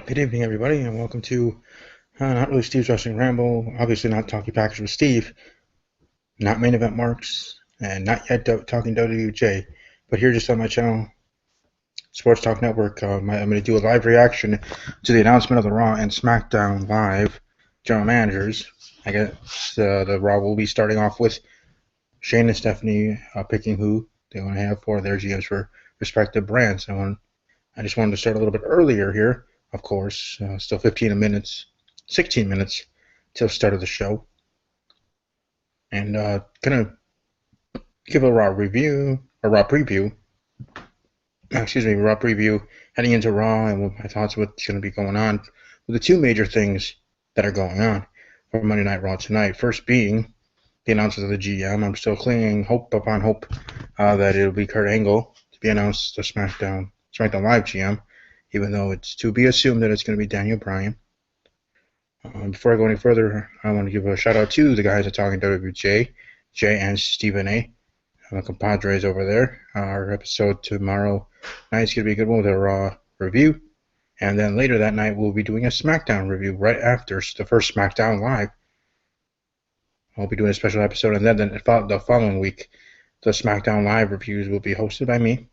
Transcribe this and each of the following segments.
Good evening, everybody, and welcome to not really Steve's Wrestling Ramble, obviously not Talking Package with Steve, not Main Event Marks, and not yet Talking WWJ, but here just on my channel, Sports Talk Network, I'm going to do a live reaction to the announcement of the Raw and SmackDown Live general managers. I guess the Raw will be starting off with Shane and Stephanie picking who they want to have for their GMs for respective brands. I just wanted to start a little bit earlier here, of course, still 16 minutes till start of the show. And gonna give a Raw preview heading into Raw and what my thoughts what's going to be going on with the two major things that are going on for Monday Night Raw tonight. First being the announcement of the GM. I'm still clinging hope upon hope that it'll be Kurt Angle to be announced the SmackDown Live GM, even though it's to be assumed that it's going to be Daniel Bryan. Before I go any further, I want to give a shout out to the guys at Talking WWJ, Jay and Stephen A. My compadres over there. Our episode tomorrow night is going to be a good one with a Raw review. And then later that night, we'll be doing a SmackDown review right after the first SmackDown Live. I'll be doing a special episode. And then the following week, the SmackDown Live reviews will be hosted by me.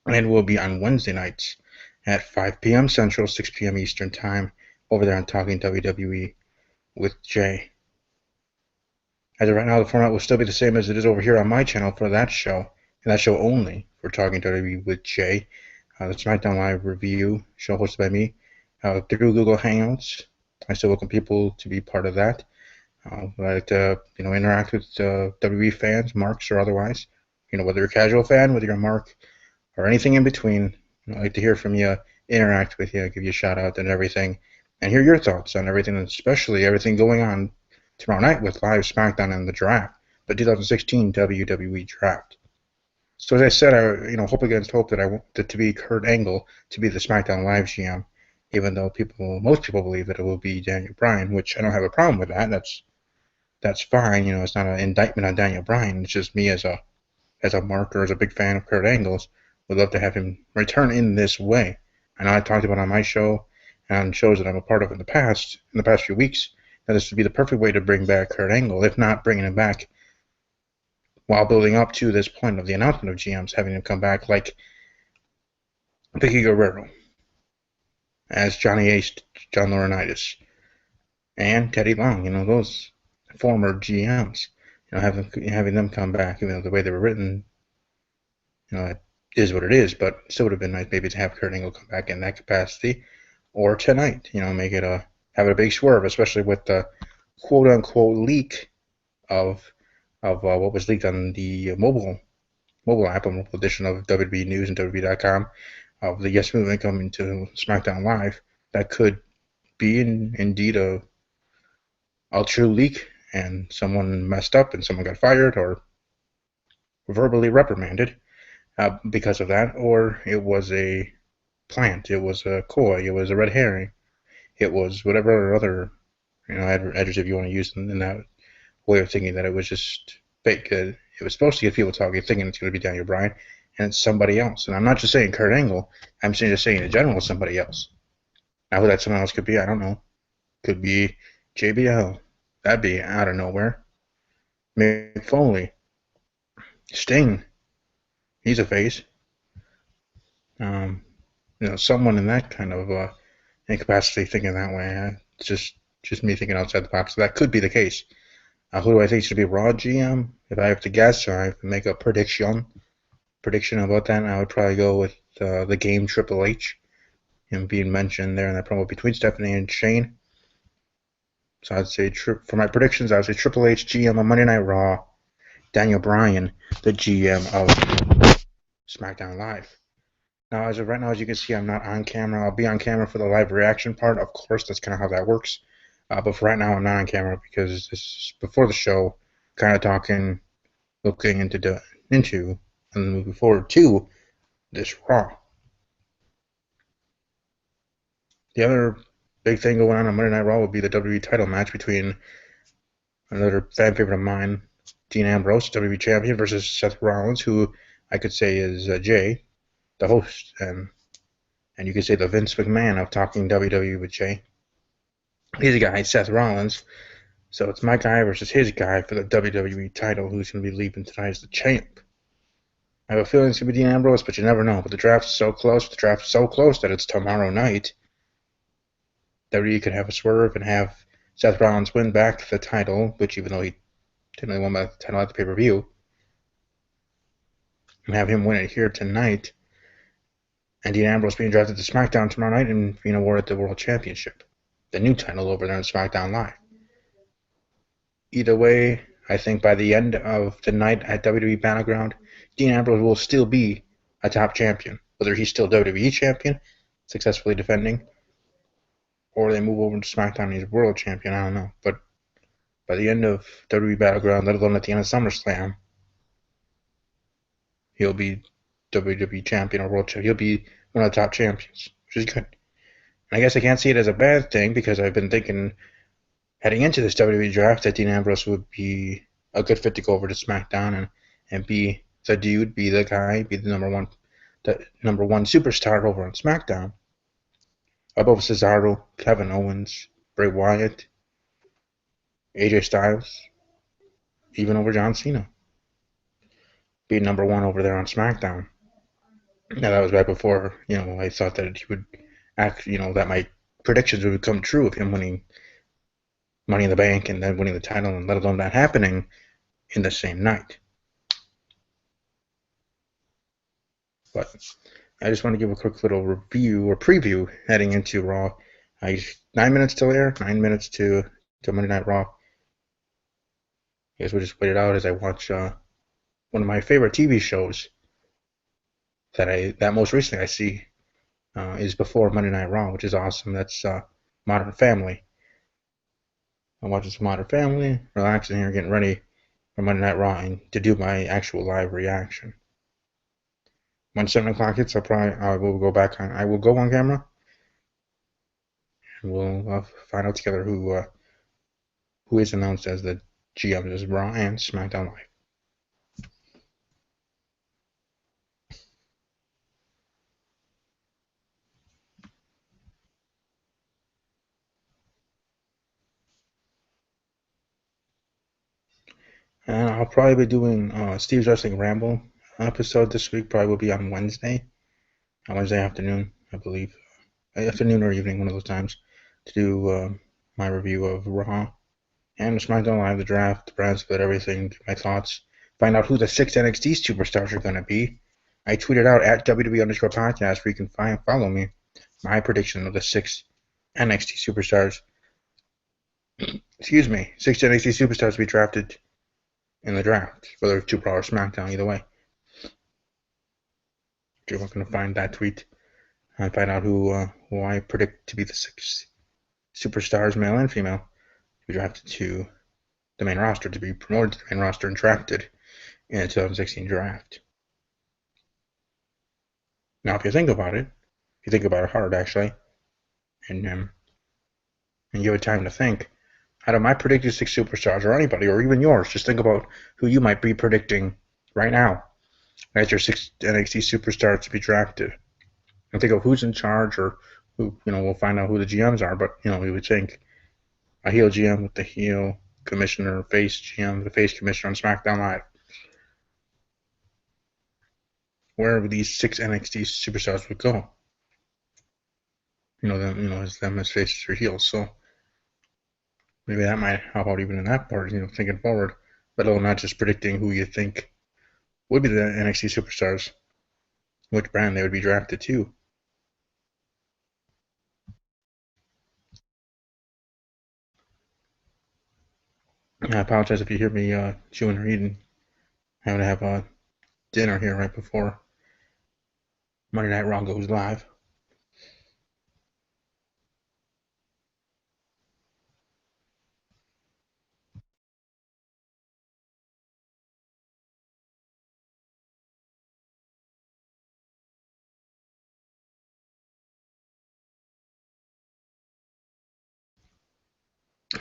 And will be on Wednesday nights at 5 p.m. Central, 6 p.m. Eastern Time over there on Talking WWE with Jay. As of right now, the format will still be the same as it is over here on my channel for that show, and that show only for Talking WWE with Jay. The SmackDown Live review show hosted by me through Google Hangouts. I still welcome people to be part of that. I like to interact with WWE fans, marks or otherwise. Whether you're a casual fan, whether you're a mark, or anything in between. I'd like to hear from you, interact with you, give you a shout out and everything, and hear your thoughts on everything, especially everything going on tomorrow night with Live SmackDown and the draft, the 2016 WWE Draft. So as I said, I hope against hope that I want it to be Kurt Angle to be the SmackDown Live GM, even though most people believe that it will be Daniel Bryan, which I don't have a problem with that. That's fine. It's not an indictment on Daniel Bryan. It's just me as a marker, as a big fan of Kurt Angle's. Would love to have him return in this way. I know I talked about on my show and on shows that I'm a part of in the past few weeks, that this would be the perfect way to bring back Kurt Angle, if not bringing him back while building up to this point of the announcement of GMs, having him come back like Vicky Guerrero as Johnny Ace, John Laurinaitis, and Teddy Long, those former GMs, having them come back, even though the way they were written, it is what it is, but still would have been nice maybe to have Kurt Angle come back in that capacity, or tonight, make it have a big swerve, especially with the quote-unquote leak of what was leaked on the mobile app, a mobile edition of WWE News and WWE.com, of the Yes Movement coming to SmackDown Live. That could be indeed a true leak, and someone messed up and someone got fired or verbally reprimanded because of that, or it was a plant, it was a coy, it was a red herring, it was whatever other adjective you want to use in that way of thinking, that it was just fake. It was supposed to get people talking, thinking it's going to be Daniel Bryan, and it's somebody else. And I'm not just saying Kurt Angle, I'm just saying in general it's somebody else. Now who that someone else could be, I don't know. Could be JBL. That'd be out of nowhere. Mick Foley. Sting. He's a face. Someone in that kind of incapacity thinking that way. It's just me thinking outside the box. So that could be the case. Who do I think should be Raw GM? If I have to guess, or I have to make a prediction about that, I would probably go with the Game Triple H, him being mentioned there in that promo between Stephanie and Shane. So I'd say for my predictions, I would say Triple H GM on Monday Night Raw, Daniel Bryan the GM of SmackDown Live. Now, as of right now, as you can see, I'm not on camera. I'll be on camera for the live reaction part. Of course, that's kind of how that works. But for right now, I'm not on camera because this is before the show, kind of talking, looking into, and moving forward to this Raw. The other big thing going on Monday Night Raw will be the WWE title match between another fan favorite of mine, Dean Ambrose, WWE Champion, versus Seth Rollins, who I could say is Jay, the host, and And you could say the Vince McMahon of talking WWE with Jay. His guy, Seth Rollins. So it's my guy versus his guy for the WWE title, who's going to be leaving tonight as the champ. I have a feeling it's going to be Dean Ambrose, but you never know. But the draft's so close. The draft's so close that it's tomorrow night. WWE could have a swerve and have Seth Rollins win back the title, which even though he didn't really win the title at the pay-per-view, and have him win it here tonight, and Dean Ambrose being drafted to SmackDown tomorrow night and being awarded the World Championship, the new title over there on SmackdownLIVE. Either way, I think by the end of the night at WWE Battleground, Dean Ambrose will still be a top champion. Whether he's still WWE champion, successfully defending, or they move over to SmackDown and he's world champion, I don't know. But by the end of WWE Battleground, let alone at the end of SummerSlam, he'll be WWE champion or world champion. He'll be one of the top champions, which is good. And I guess I can't see it as a bad thing because I've been thinking heading into this WWE draft that Dean Ambrose would be a good fit to go over to SmackDown and be the dude, be the guy, be the number one superstar over on SmackDown. Above Cesaro, Kevin Owens, Bray Wyatt, AJ Styles, even over John Cena. Be number one over there on SmackDown. Now that was right before, I thought that he would act, that my predictions would come true of him winning Money in the Bank and then winning the title, and let alone that happening in the same night. But I just want to give a quick little review or preview heading into Raw. 9 minutes till air, 9 minutes to Monday Night Raw. I guess we'll just wait it out as I watch one of my favorite TV shows that most recently I see is before Monday Night Raw, which is awesome. That's Modern Family. I'm watching some Modern Family, relaxing here, getting ready for Monday Night Raw and to do my actual live reaction. When 7 o'clock hits, I will go on camera, and we'll find out together who is announced as the GMs of Raw and SmackDown Live. And I'll probably be doing Steve's Wrestling Ramble episode this week. Probably will be on Wednesday afternoon, I believe. Afternoon or evening, one of those times, to do my review of Raw and SmackDown Live, the draft, the brand split, everything, my thoughts. Find out who the 6 NXT superstars are going to be. I tweeted out at WWE_podcast where you can follow me. My prediction of the 6 NXT superstars. 6 NXT superstars to be drafted in the draft, whether it's 2 Raw or SmackDown, either way. You're going to find that tweet and find out who I predict to be the 6 superstars, male and female, to be drafted to the main roster, to be promoted to the main roster and drafted in the 2016 draft. Now, if you think about it hard, actually, and you have time to think, out of my predicted 6 superstars, or anybody, or even yours, just think about who you might be predicting right now as your 6 NXT superstars to be drafted. And think of who's in charge, or who, we'll find out who the GMs are, but, we would think a heel GM with the heel commissioner, face GM, the face commissioner on SmackDown Live. Wherever these 6 NXT superstars would go. As them as faces or heels. So maybe that might help out even in that part, thinking forward, let alone not just predicting who you think would be the NXT superstars, which brand they would be drafted to. I apologize if you hear me chewing or eating. I'm going to have dinner here right before Monday Night Raw goes live.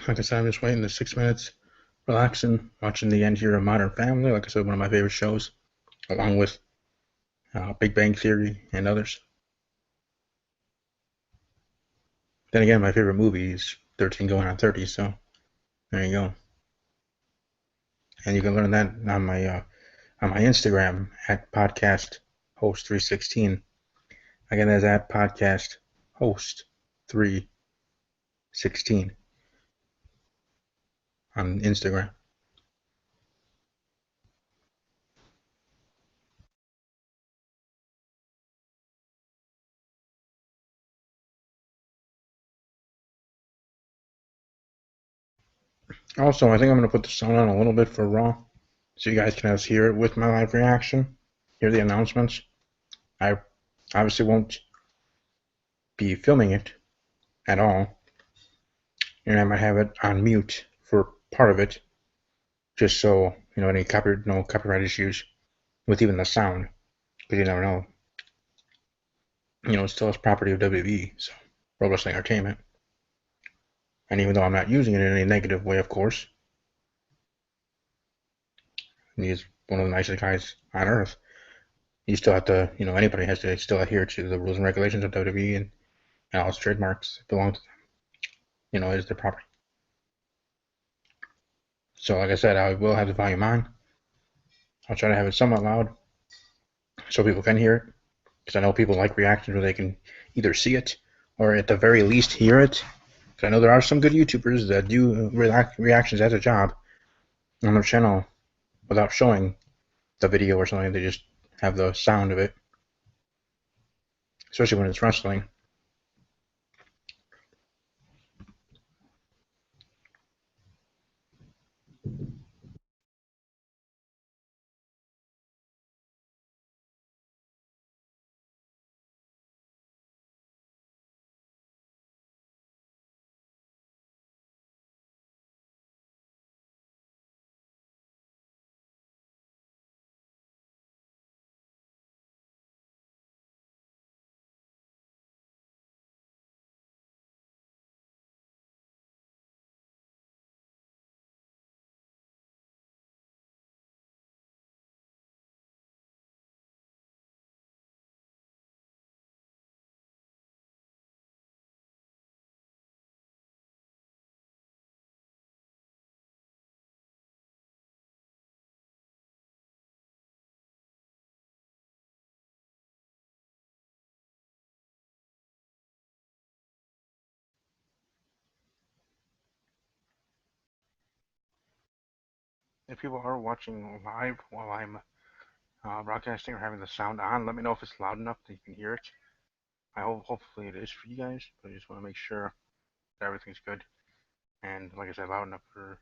Like I said, I'm just waiting the 6 minutes, relaxing, watching the end here of Modern Family. Like I said, one of my favorite shows, along with Big Bang Theory and others. Then again, my favorite movie is 13 going on 30, so there you go. And you can learn that on my Instagram at podcast host 316. Again, that's at podcast host 316 on Instagram. Also, I think I'm going to put the sound on a little bit for Raw, so you guys can hear it with my live reaction, hear the announcements. I obviously won't be filming it at all, and I might have it on mute for part of it, just so any no copyright issues with even the sound, because you never know. It's still property of WWE, so Pro Wrestling Entertainment. And even though I'm not using it in any negative way, of course, he's one of the nicest guys on earth. You still have to, anybody has to still adhere to the rules and regulations of WWE and all its trademarks belong to them. It is their property. So, like I said, I will have the volume on. I'll try to have it somewhat loud so people can hear it, because I know people like reactions where they can either see it or at the very least hear it. Because I know there are some good YouTubers that do reactions as a job on their channel without showing the video or something. They just have the sound of it, especially when it's wrestling. If people are watching live while I'm broadcasting or having the sound on, let me know if it's loud enough that you can hear it. Hopefully it is for you guys, but I just want to make sure that everything's good and, like I said, loud enough for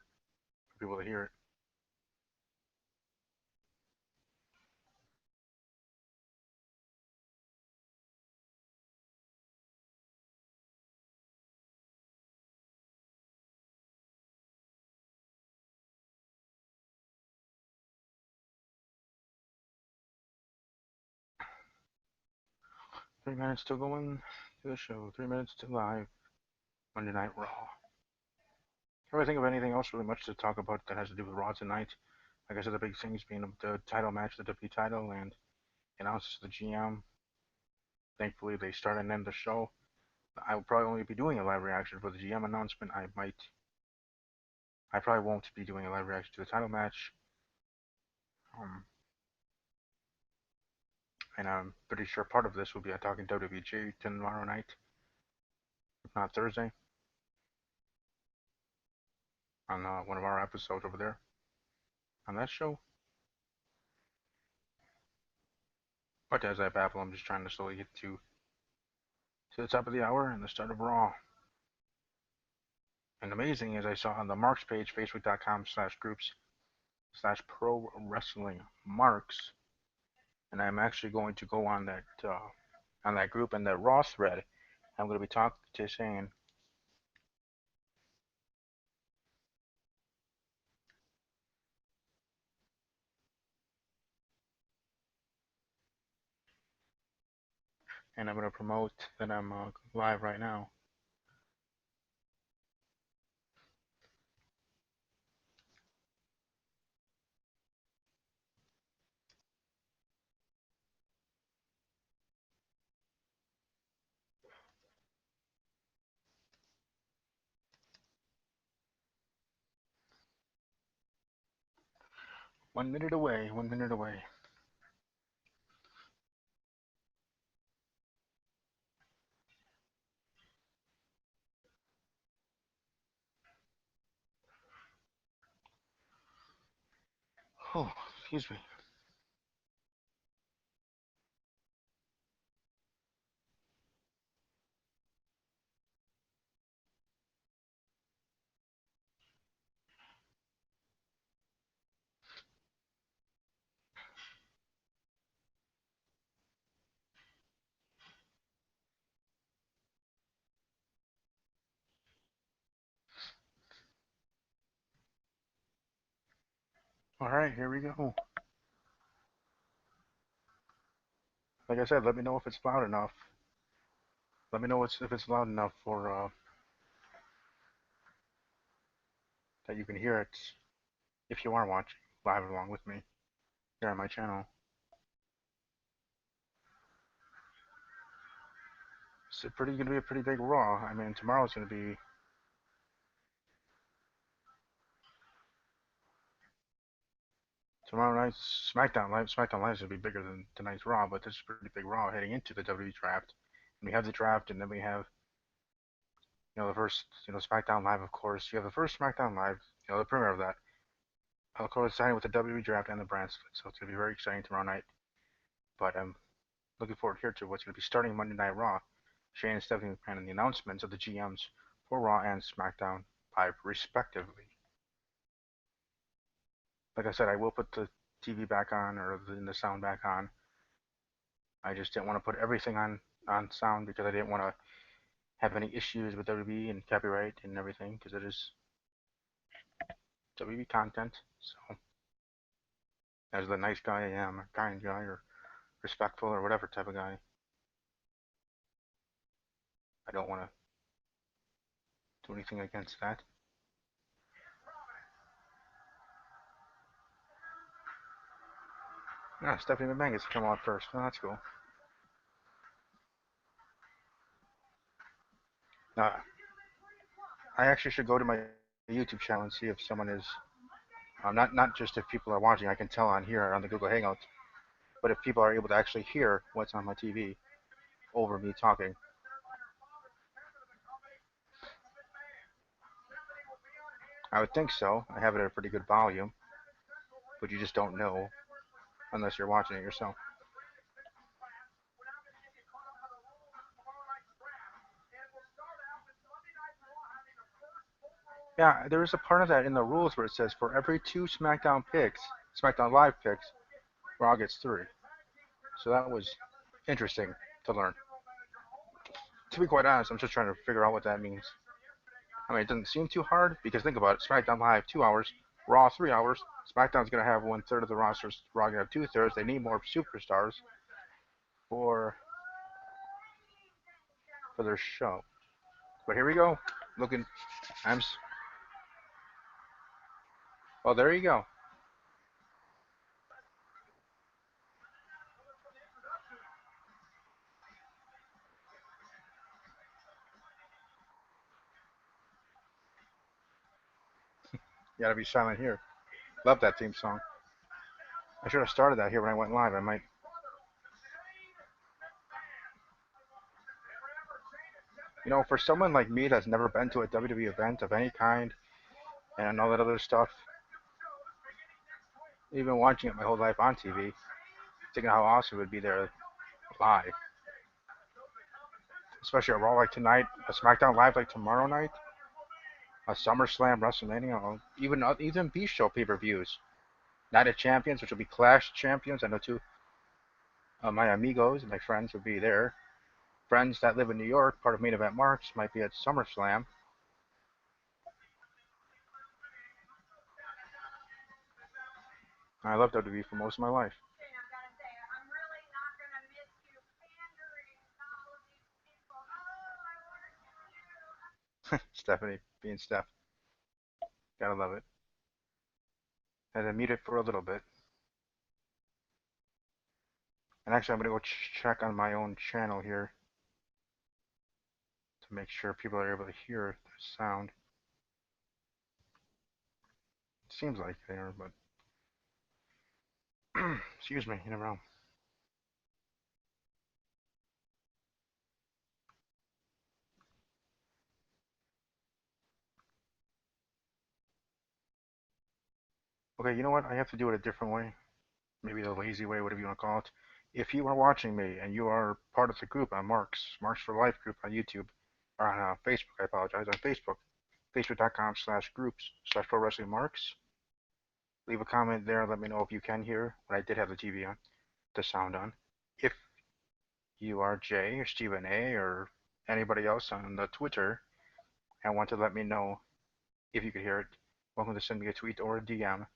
people to hear it. Three minutes to go in to the show. 3 minutes to live Monday Night Raw. Can't really think of anything else really much to talk about that has to do with Raw tonight. Like I said, the big things being the title match, the W title, and announced the GM. Thankfully, they start and end the show. I will probably only be doing a live reaction for the GM announcement. I probably won't be doing a live reaction to the title match. And I'm pretty sure part of this will be talking WWG tomorrow night, if not Thursday, on one of our episodes over there on that show. But as I babble, I'm just trying to slowly get to the top of the hour and the start of Raw. And amazing as I saw on the Marks page, facebook.com/groups/pro wrestling marks, and I'm actually going to go on that group and that Raw thread. I'm going to be saying, and I'm going to promote that I'm live right now. 1 minute away, 1 minute away. Oh, excuse me. Alright, here we go. Like I said, let me know if it's loud enough. Let me know if it's loud enough for that you can hear it if you are watching live along with me here on my channel. It's gonna be a pretty big Raw. I mean, tomorrow's gonna be tomorrow night's SmackDown Live. SmackDown Live is gonna be bigger than tonight's Raw, but this is a pretty big Raw heading into the WWE draft. And we have the draft, and then we have the first SmackDown Live, of course. You have the first SmackDown Live, the premiere of that. Of course, signing with the WWE draft and the brand split, so it's gonna be very exciting tomorrow night. But I'm looking forward here to what's gonna be starting Monday Night Raw. Shane and Stephanie McMahon and the announcements of the GMs for Raw and SmackDown Live, respectively. Like I said, I will put the TV back on or the sound back on. I just didn't want to put everything on sound because I didn't want to have any issues with WWE and copyright and everything because it is WWE content. So, as the nice guy I am, a kind guy or respectful or whatever type of guy, I don't want to do anything against that. Ah, Stephanie McMahon gets to come on first. Oh, that's cool. Uh, I actually should go to my YouTube channel and see if someone is not just if people are watching. I can tell on here on the Google Hangouts, but if people are able to actually hear what's on my TV over me talking. I would think so. I have it at a pretty good volume, but you just don't know unless you're watching it yourself. Yeah, there is a part of that in the rules where it says for every 2 SmackDown Live picks, Raw gets 3. So that was interesting to learn. To be quite honest, I'm just trying to figure out what that means. I mean, it doesn't seem too hard because think about it: SmackDown Live 2 hours, Raw 3 hours. SmackDown's gonna have 1/3 of the rosters. Raw gonna have 2/3. They need more superstars for their show. But here we go. Looking, I'm. Well, there you go. You gotta be silent here. Love that theme song. I should have started that here when I went live. I might. For someone like me that's never been to a WWE event of any kind and all that other stuff, even watching it my whole life on TV, thinking how awesome it would be there live. Especially a Raw like tonight, a SmackDown Live like tomorrow night, a SummerSlam, WrestleMania, even Beast Show pay-per-views. Night of Champions, which will be Clash Champions. I know two my amigos and my friends will be there. Friends that live in New York, part of Main Event Marks, might be at SummerSlam. I loved WWE for most of my life. Stephanie being Steph. Gotta love it. Had to mute it for a little bit. And actually, I'm gonna go check on my own channel here to make sure people are able to hear the sound. It seems like they are, but Excuse me, you never know. Okay, you know what? I have to do it a different way. Maybe the lazy way, whatever you want to call it. If you are watching me and you are part of the group on Marks for Life group on YouTube, or on Facebook, I apologize, on Facebook, facebook.com/groups/pro wrestling marks. Leave a comment there and let me know if you can hear when I did have the TV on, the sound on. If you are Jay or Stephen A or anybody else on the Twitter and want to let me know if you could hear it, welcome to send me a tweet or a DM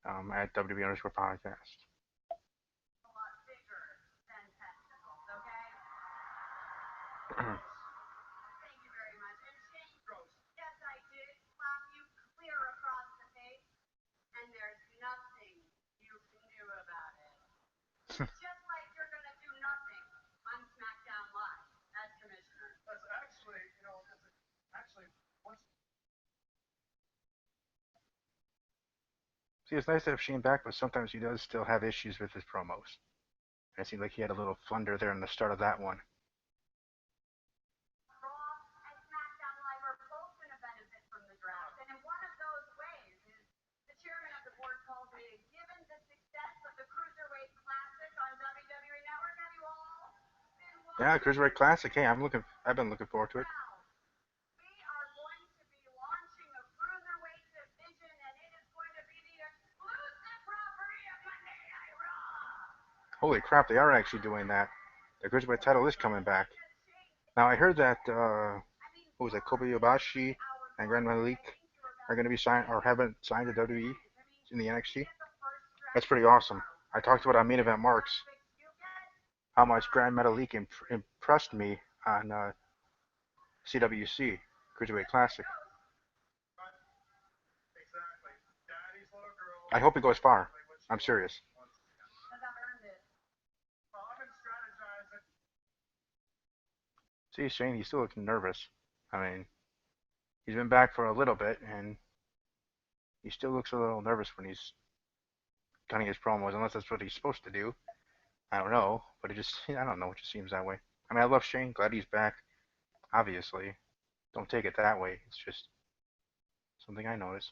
at WB_podcast. See, it's nice to have Shane back, but sometimes he does still have issues with his promos. And it seemed like he had a little flunder there in the start of that one. Yeah, Cruiserweight Classic. Hey, I've been looking forward to it. Holy crap, they are actually doing that. The Cruiserweight title is coming back. Now, I heard that, what was it, Kobayashi and Grand Malik are going to be signed, or haven't signed to WWE in the NXT. That's pretty awesome. I talked about on Main Event Marks how much Grand Metalik impressed me on CWC, Cruiserweight Classic. I hope he goes far. I'm serious. See, Shane, he's still looking nervous. I mean, he's been back for a little bit, and he still looks a little nervous when he's cutting his promos, unless that's what he's supposed to do. I don't know, but I don't know, it just seems that way. I mean, I love Shane, glad he's back, obviously. Don't take it that way, it's just something I noticed.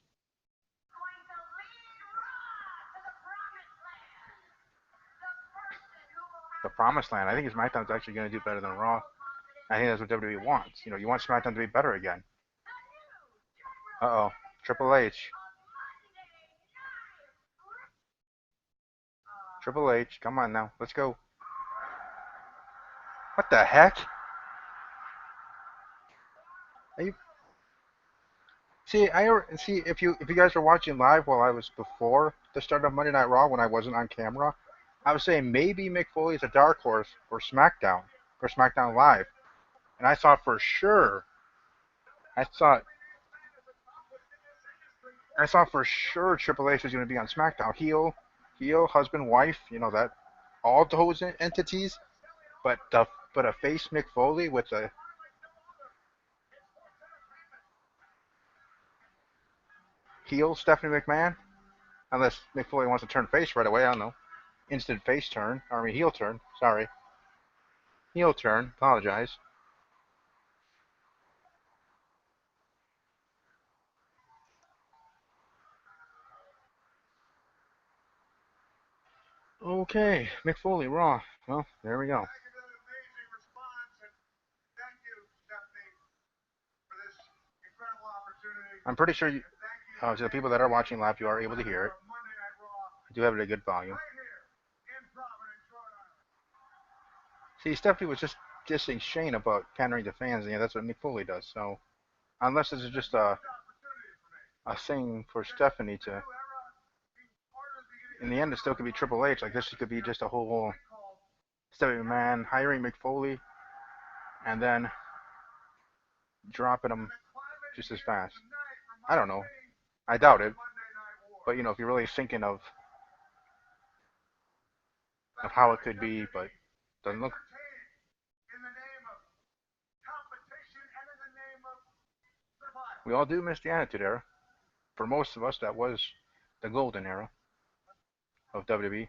The Promised Land, I think SmackDown's actually going to do better than Raw. I think that's what WWE wants. You know, you want SmackDown to be better again. Uh-oh, Triple H. Triple H, come on now, let's go. What the heck? Are you... See if you guys were watching live while I was before the start of Monday Night Raw when I wasn't on camera, I was saying maybe Mick Foley's a dark horse for SmackDown, for SmackDown Live, and I thought for sure, I thought for sure Triple H was going to be on SmackDown, heel, husband, wife, you know that, all those entities, but a face Mick Foley with a heel Stephanie McMahon, unless Mick Foley wants to turn face right away. I don't know. Instant face turn. I mean heel turn. Sorry. Heel turn. Apologize. Okay, Mick Foley, Raw. Well, there we go. I'm pretty sure to the people that are watching live, you are able to hear it. I do have it at a good volume. See, Stephanie was just dissing Shane about pandering to fans, and yeah, that's what Mick Foley does. So, unless this is just a thing for Stephanie to, in the end, it still could be Triple H. Like this could be just a whole Stephanie McMahon hiring Mick Foley, and then dropping him just as fast. I don't know. I doubt it. But you know, if you're really thinking of how it could be, but doesn't look. We all do miss the Attitude Era. For most of us, that was the golden era. of WWE.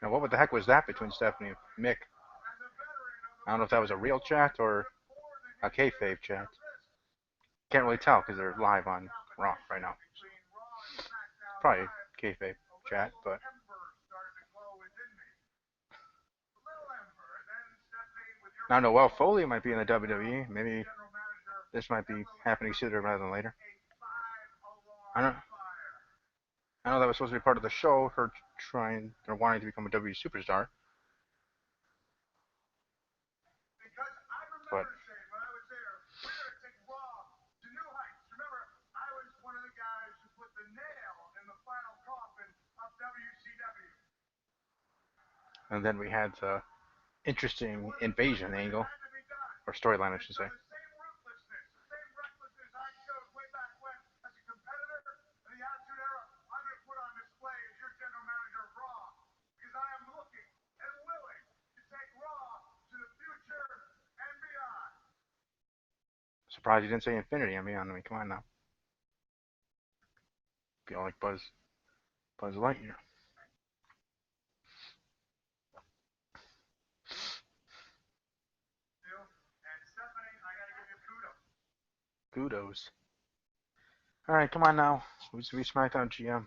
Now, what the heck was that between Stephanie and Mick? I don't know if that was a real chat or a kayfabe chat. Can't really tell because they're live on Raw right now. Probably kayfabe chat, but now Noelle Foley might be in the WWE. Maybe this might be happening sooner rather than later. I know that was supposed to be part of the show, her trying or wanting to become a WWE superstar. But and then we had the interesting invasion angle, or storyline, I should say. Surprised you didn't say Infinity and Beyond. I mean, come on now. Feel like Buzz Lightyear. Kudos. Alright, come on now. We SmackDown GM.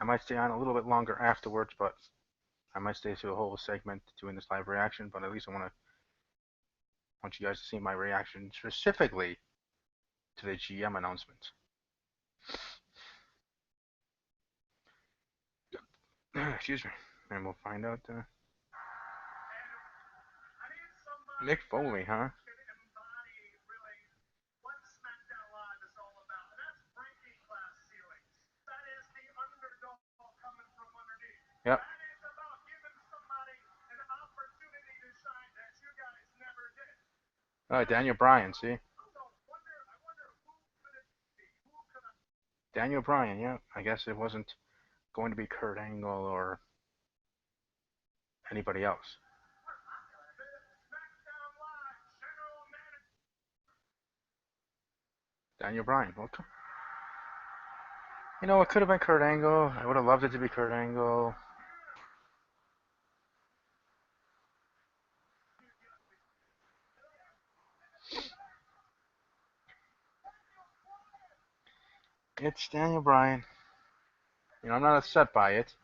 I might stay on a little bit longer afterwards, but I might stay through the whole segment doing this live reaction, but at least I want you guys to see my reaction specifically to the GM announcement. Excuse me. And we'll find out. Mick Foley, huh? Yep. Daniel Bryan, see? Daniel Bryan, yeah. I guess it wasn't going to be Kurt Angle or anybody else. Daniel Bryan. Well, you know, it could have been Kurt Angle. I would have loved it to be Kurt Angle. It's Daniel Bryan. You know, I'm not upset by it.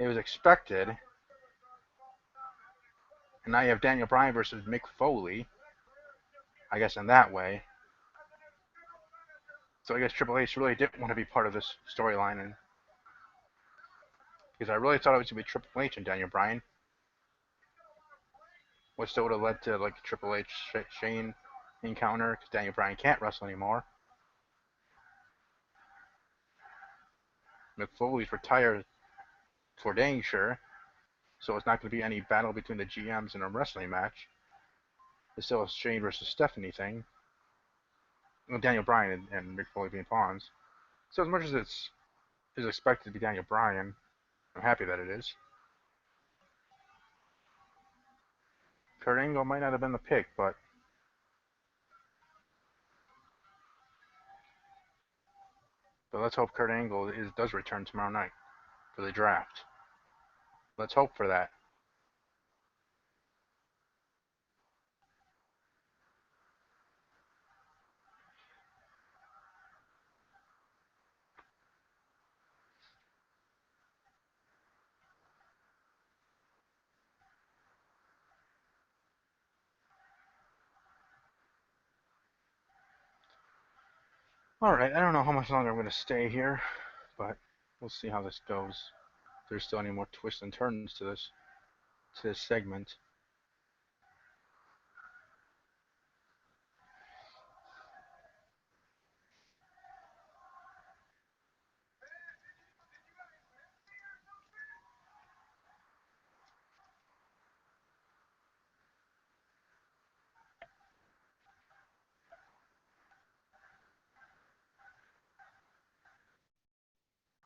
It was expected. And now you have Daniel Bryan versus Mick Foley. I guess in that way. So I guess Triple H really didn't want to be part of this storyline, and because I really thought it was going to be Triple H and Daniel Bryan, which still would have led to like a Triple H Shane encounter because Daniel Bryan can't wrestle anymore. Mick Foley's retired for dang sure, so it's not going to be any battle between the GMs in a wrestling match. It's still a Shane versus Stephanie thing. Well, Daniel Bryan and Mick Foley being pawns. So as much as it is expected to be Daniel Bryan, I'm happy that it is. Kurt Angle might not have been the pick, but let's hope Kurt Angle does return tomorrow night for the draft. Let's hope for that. Alright, I don't know how much longer I'm going to stay here, but we'll see how this goes. If there's still any more twists and turns to this segment.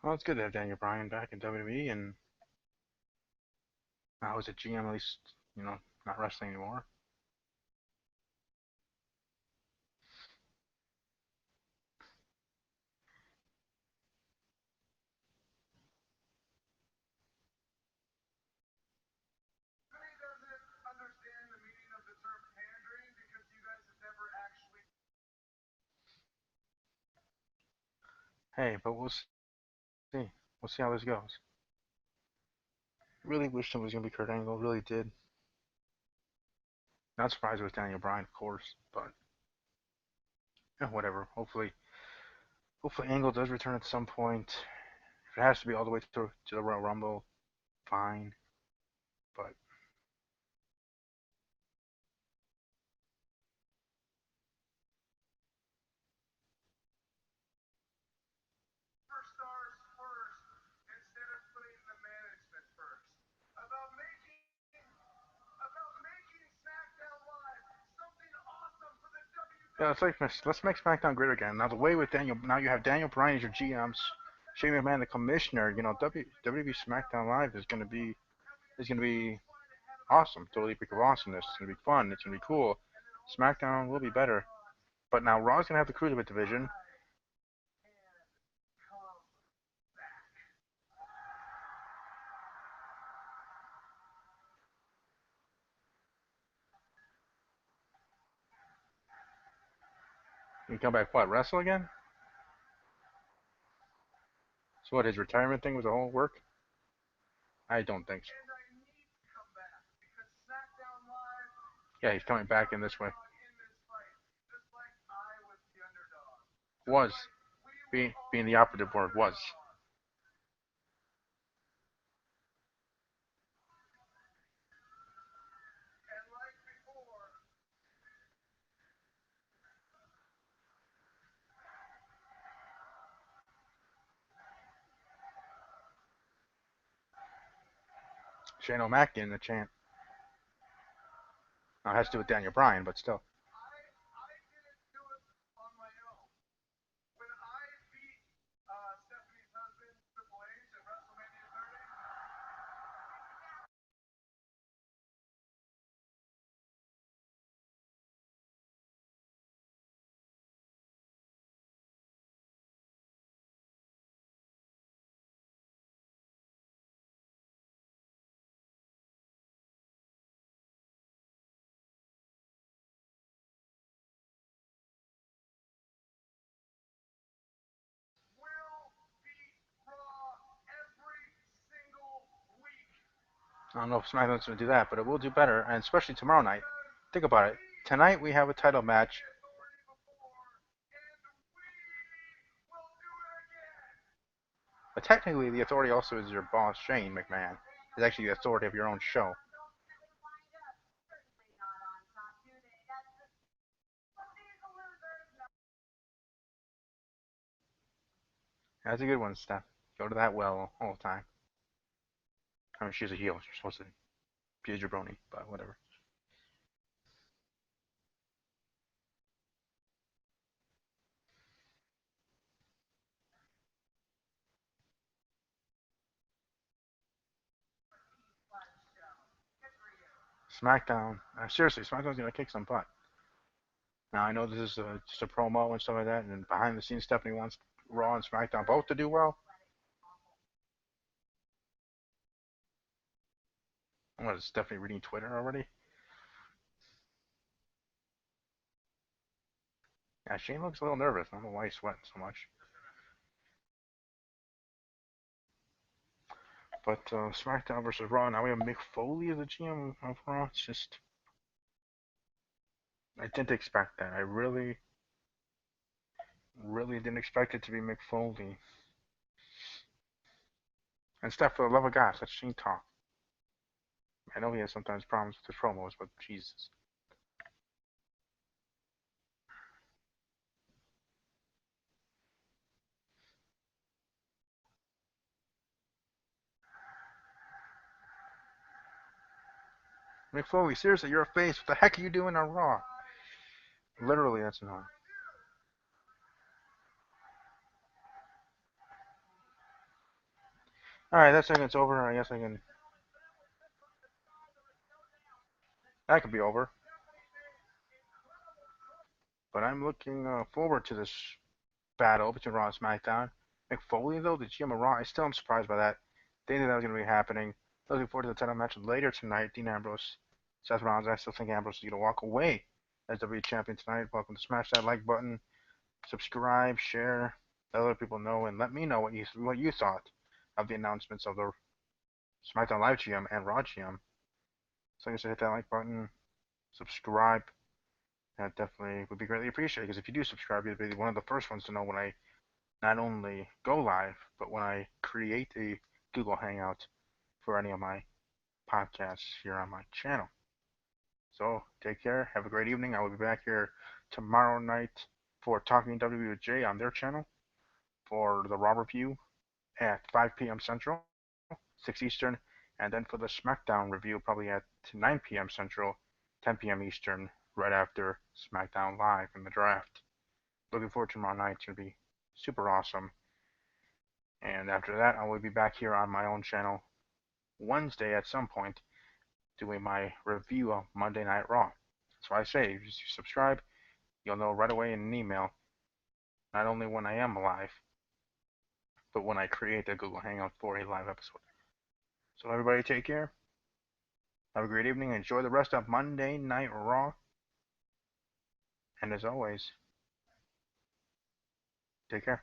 Well, it's good to have Daniel Bryan back in WWE, and now he's a GM, at least, you know, not wrestling anymore. Hey, but we'll see. We'll see how this goes. Really wish it was gonna be Kurt Angle. Really did. Not surprised it was Daniel Bryan, of course, but whatever. Hopefully Angle does return at some point. If it has to be all the way to the Royal Rumble, fine. But yeah, let's make SmackDown great again. Now the way with Daniel, now you have Daniel Bryan as your GM, Shane McMahon the commissioner. You know, WWE SmackDown Live is gonna be awesome. Totally peak of awesomeness. It's gonna be fun. It's gonna be cool. SmackDown will be better. But now Raw's gonna have the cruiserweight division. He can come back, what, wrestle again? So what, his retirement thing was a whole work? I don't think so. Yeah, he's coming back in this way. Was. Being the operative word, was. Shane O'Mac in the chant. Now, it has to do with Daniel Bryan, but still. I don't know if SmackDown's going to do that, but it will do better, and especially tomorrow night. Think about it. Tonight we have a title match. But technically, the authority also is your boss, Shane McMahon. It's actually the authority of your own show. That's a good one, Steph. Go to that well all the time. I mean, she's a heel. You're supposed to be a jabroni, but whatever. SmackDown. Seriously, SmackDown's going to kick some butt. Now, I know this is just a promo and stuff like that, and behind the scenes, Stephanie wants Raw and SmackDown both to do well. What, is Stephanie reading Twitter already? Yeah, Shane looks a little nervous. I don't know why he's sweating so much. But SmackDown versus Raw. Now we have Mick Foley as the GM of Raw. It's just, I didn't expect that. I really, really didn't expect it to be Mick Foley. And Steph, for the love of God, let Shane talk. I know he has sometimes problems with his promos, but Jesus. Mick Foley, seriously, you're a face. What the heck are you doing on Raw? Literally, that's annoying. Alright, that segment's over. I guess I can. That could be over. But I'm looking forward to this battle between Raw and SmackDown. Mick Foley, though, the GM of Raw, I still am surprised by that. They knew that was going to be happening. Looking forward to the title match later tonight. Dean Ambrose, Seth Rollins. I still think Ambrose is going to walk away as WWE Champion tonight. Welcome to Smash that like button, subscribe, share. let other people know, and let me know what you thought of the announcements of the SmackDown Live GM and Raw GM. So like I said, hit that like button, subscribe. That definitely would be greatly appreciated, because if you do subscribe, you'll be one of the first ones to know when I not only go live, but when I create a Google Hangout for any of my podcasts here on my channel. So take care. Have a great evening. I will be back here tomorrow night for Talking WWE with Jay on their channel for the Raw review at 5 p.m. Central, 6 Eastern, and then for the SmackDown review probably at 9 p.m. Central, 10 p.m. Eastern, right after SmackDown Live in the draft. Looking forward to tomorrow night. It's going to be super awesome. And after that, I will be back here on my own channel Wednesday at some point doing my review of Monday Night Raw. So I say, if you subscribe, you'll know right away in an email, not only when I am live, but when I create a Google Hangout for a live episode. So everybody take care. Have a great evening. Enjoy the rest of Monday Night Raw. And as always, take care.